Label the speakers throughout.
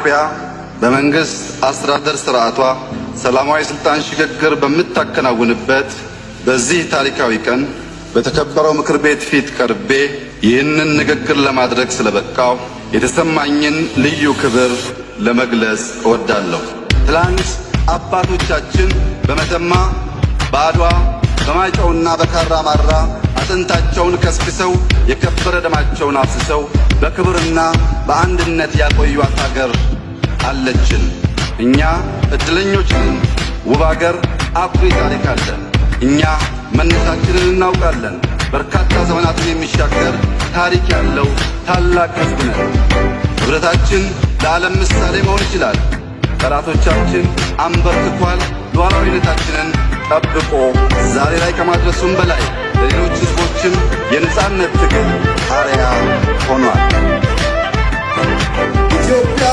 Speaker 1: ኢትዮጵያ በመንግስት አስተዳደር ስርዓቷ ሰላማዊ ስልጣን ሽግግር በምታከናውንበት በዚህ ታሪካዊ ቀን በተከበረው ምክር ቤት ፊት ቀርቤ ይህንን ንግግር ለማድረግ ስለበቃው የተሰማኝን ልዩ ክብር ለመግለጽ እወዳለሁ። ትላንት አባቶቻችን በመተማ በአድዋ በማይጨውና በካራማራ አጥንታቸውን ከስክሰው የከበረ ደማቸውን አፍስሰው በክብርና በአንድነት ያቆዩት ሀገር አለችን። እኛ እድለኞች ነን። ውብ ሀገር፣ አኩሪ ታሪክ አለን። እኛ መነሻችንን እናውቃለን። በርካታ ዘመናትን የሚሻገር ታሪክ ያለው ታላቅ ሕዝብ ነን። ህብረታችን ለዓለም ምሳሌ መሆን ይችላል። ጠላቶቻችን አንበርክኳል። ሉዓላዊነታችንን ጠብቆ ዛሬ ላይ ከማድረሱም በላይ ለሌሎች ሕዝቦችም የነጻነት ትግል አርአያ ሆኗል። ኢትዮጵያ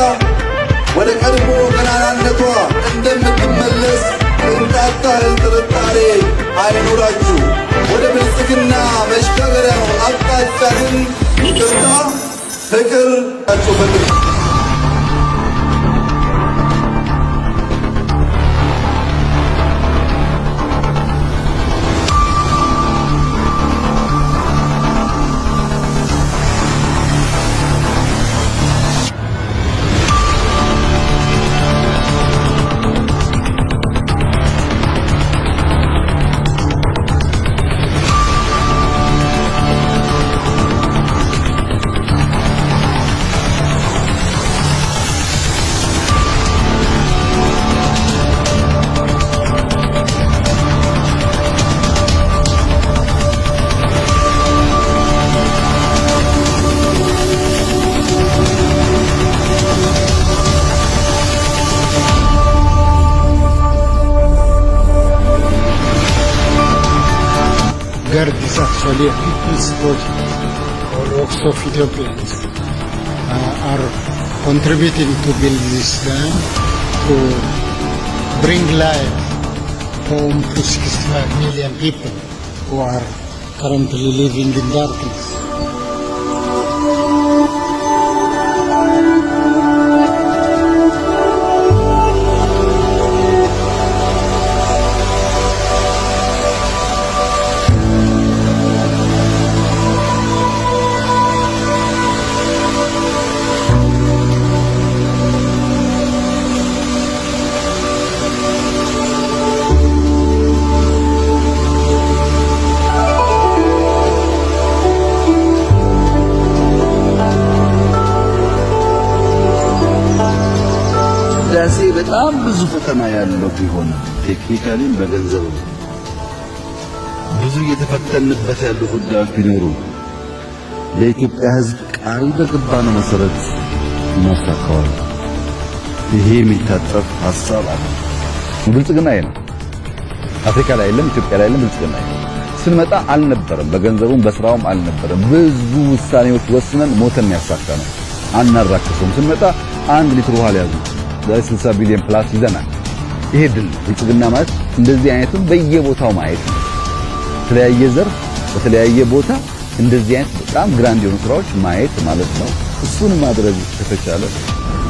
Speaker 1: ወደ ቀድሞ ገናናነቷ እንደምትመለስ ቅንጣት ያህል ጥርጣሬ አይኑራችሁ። ወደ ብልጽግና መሸጋገሪያው አቅጣጫ ግን ይቅርታ፣ ፍቅር ታጩበት።
Speaker 2: GERD is actually a people's project. All walks of Ethiopians are contributing to build this dam to bring life home to 65 million people who are currently living in darkness.
Speaker 3: ህዳሴ በጣም ብዙ ፈተና ያለው ቢሆን ቴክኒካሊም በገንዘብ ብዙ እየተፈተንበት ያሉ ጉዳዮች ቢኖሩ ለኢትዮጵያ ሕዝብ ቃል በገባነው መሰረት እናሳካዋለን። ይሄ የሚታጠፍ ሐሳብ አለ። ብልጽግና ነው። አፍሪካ ላይ የለም፣ ኢትዮጵያ ላይ የለም። ብልጽግና ስንመጣ አልነበረም፣ በገንዘቡም በስራውም አልነበረም። ብዙ ውሳኔዎች ወስነን ሞተን ያሳካነው አናራክሰውም። ስንመጣ 1 ሊትር ውሃ ያዙ 60 ቢሊዮን ፕላስ ይዘናል። ይሄ ድል ብልጽግና ማለት እንደዚህ አይነቱን በየቦታው ማየት ነው። በተለያየ ዘርፍ በተለያየ ቦታ እንደዚህ አይነት በጣም ግራንድ የሆኑ ስራዎች ማየት ማለት ነው። እሱን ማድረግ ከተቻለ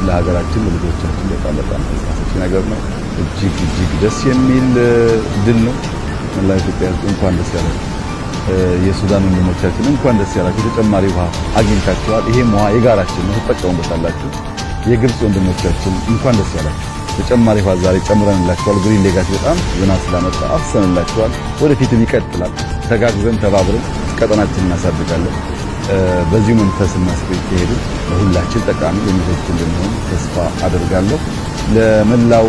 Speaker 3: ለሀገራችን ለልጆቻችን በጣም አስፈላጊ ነገር ነው። እጅግ ደስ የሚል ድል ነው። መላው ኢትዮጵያ እንኳን ደስ ያላችሁ። የሱዳን ወንድሞቻችን እንኳን ደስ ያላችሁ። ተጨማሪ ውሃ አግኝታችኋል። ይሄም ውሃ የጋራችን ነው፣ ተጠቀሙበታላችሁ። የግብጽ ወንድሞቻችን እንኳን ደስ ያላችሁ። ተጨማሪ ውሃ ዛሬ ጨምረንላችኋል። ግሪን ሌጋሲ በጣም ዝናብ ስላመጣ አፍሰንላችኋል። ወደፊትም ይቀጥላል። ተጋግዘን ተባብረን ቀጠናችንን እናሳድጋለን። በዚህ መንፈስና ስፒሪት ከሄዱ ለሁላችን ጠቃሚ የሚሆን እንደሚሆን ተስፋ አደርጋለሁ። ለመላው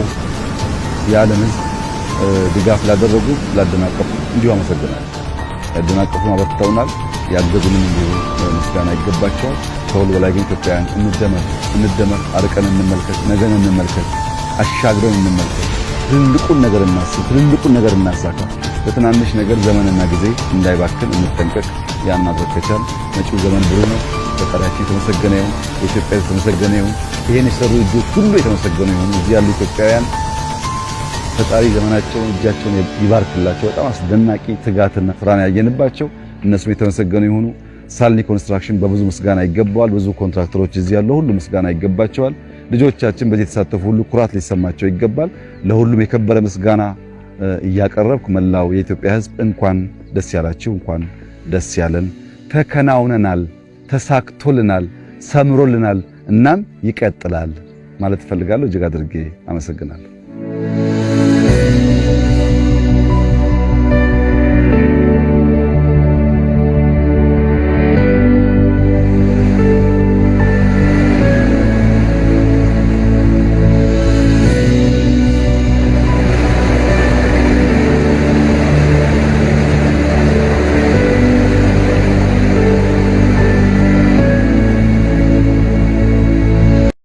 Speaker 3: የዓለም ሕዝብ ድጋፍ ላደረጉ ላደናቀፉ እንዲሁ አመሰግናለሁ። ያደናቀፉ አበርትተውናል፣ ያገዙንም እንዲሁ ምስጋና ይገባቸዋል። ከሁሉ በላይ ግን ኢትዮጵያውያን እንደመር፣ አርቀን እንመልከት፣ ነገን እንመልከት፣ አሻግረን እንመልከት። ትልቁን ነገር እናስብ፣ ትልቁን ነገር እናሳካ። በትናንሽ ነገር ዘመንና ጊዜ እንዳይባክን እንጠንቀቅ። ያን ማድረግ ከቻልን መጪው ዘመን ብሩህ ነው። ፈጣሪያችን የተመሰገነ ይሁን፣ የኢትዮጵያ የተመሰገነ ይሁን። ይሄን የሰሩ እጆች ሁሉ የተመሰገኑ ይሁን። እዚህ ያሉ ኢትዮጵያውያን ፈጣሪ ዘመናቸውን እጃቸውን ይባርክላቸው። በጣም አስደናቂ ትጋትና ስራን ያየንባቸው እነሱም የተመሰገኑ ይሁኑ። ሳልኒ ኮንስትራክሽን በብዙ ምስጋና ይገባዋል። ብዙ ኮንትራክተሮች እዚህ ያለው ሁሉ ምስጋና ይገባቸዋል። ልጆቻችን በዚህ የተሳተፉ ሁሉ ኩራት ሊሰማቸው ይገባል። ለሁሉም የከበረ ምስጋና እያቀረብኩ መላው የኢትዮጵያ ሕዝብ እንኳን ደስ ያላችሁ፣ እንኳን ደስ ያለን። ተከናውነናል፣ ተሳክቶልናል፣ ሰምሮልናል፣ እናም ይቀጥላል ማለት እፈልጋለሁ። እጅግ አድርጌ አመሰግናለሁ።